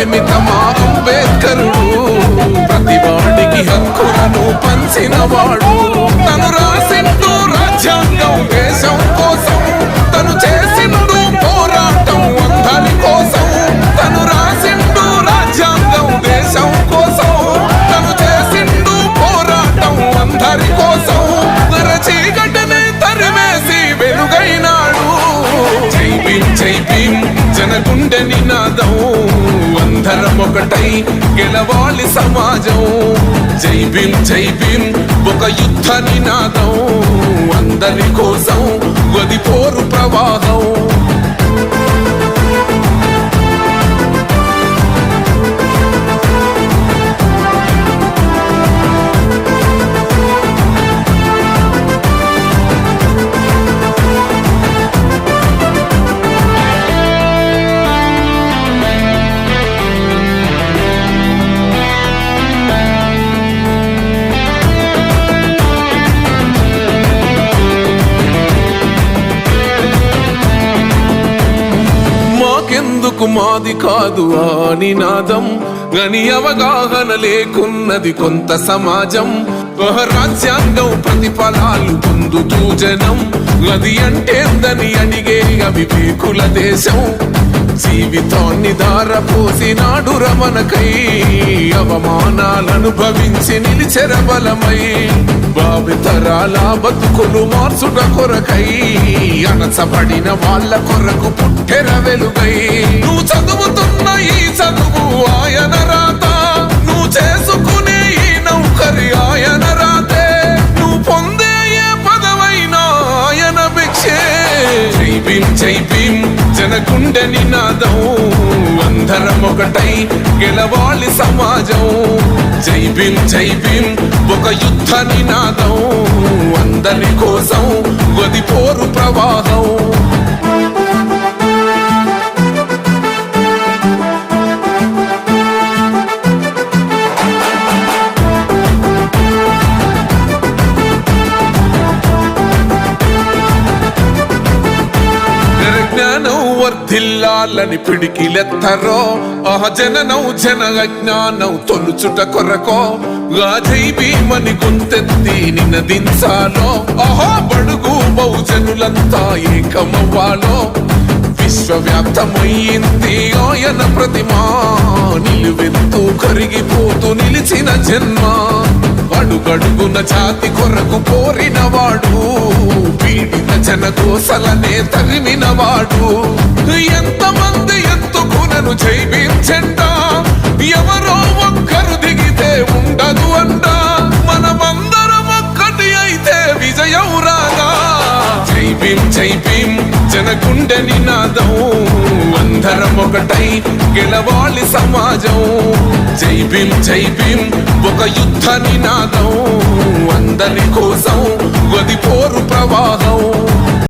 పరిమితమా అంబేద్కరుడు ప్రతివాడికి హక్కులను పంచినవాడు తను రాసిండు రాజ్యాంగం దేశం కోసం తను చేసిండు పోరాటం అందరి కోసం తను రాసిండు రాజ్యాంగం దేశం కోసం తను చేసిండు పోరాటం అందరి కోసం చీకటిని తరిమేసి వెలుగైనాడు జై భీం జనగుండె నినాదం అందరం ఒకటై గెలవాలి సమాజం జై భీం ఒక యుద్ధ నినాదం అందరి కోసం గది పోరు ప్రవాహం ఎందుకు మాది కాదు ఆ నినాదం గని అవగాహన లేకున్నది కొంత సమాజం రాజ్యాంగం ప్రతిఫలాలు పొందుతూ జనం అది అంటేందని అడిగే అవివేకుల దేశం జీవితాన్ని దారపోసినాడు రమణకై అవమానాలను భవించి నిలిచెర బలమై భావితరాల బతుకులు మార్చుట కొరకై అణచబడిన వాళ్ళ కొరకు పుట్టెర వెలుగై నువ్వు చదువుతున్న ఈ చదువు ఆయన రాత నువ్వు చేసుకునే ఈ నౌకరి ఆయన రాతే నువ్వు పొందే ఏ పదవైనా ఆయన భిక్షే జై భీం జనగుండె నినాదం అందరం ఒకటై గెలవాలి సమాజం జై భీం ఒక యుద్ధ నినాదం అందరి కోసం గది పోరు ప్రవాహం వర్ధిల్లాలని పిడికిలెత్తరో జననం జన అజ్ఞానం తొలుచుట కొరకో జై భీమని గొంతెత్తి నినదించాలో బడుగు బహుజనులంతా ఏకమవ్వాలో విశ్వవ్యాప్తమయ్యింది ఆయన ప్రతిమా నిలువెత్తు కరిగిపోతూ నిలిచిన జన్మ అడుగడుగున జాతి కొరకు పోరినవాడు పీడిత జనకోసలనే తరిమినవాడు ఎంతమంది ఎత్తుకునను జై భీం జెండా ఎవరో ఒక్కరు దిగితే ఉండదు అంట మనమందరం ఒక్కటి అయితే విజయం రాగా జై భీం జనగుండె నినాదం అందరం ఒకటై గెలవాలి సమాజం జై భీం ఒక యుద్ధ నినాదం అందరి కోసం గది పోరు ప్రవాహం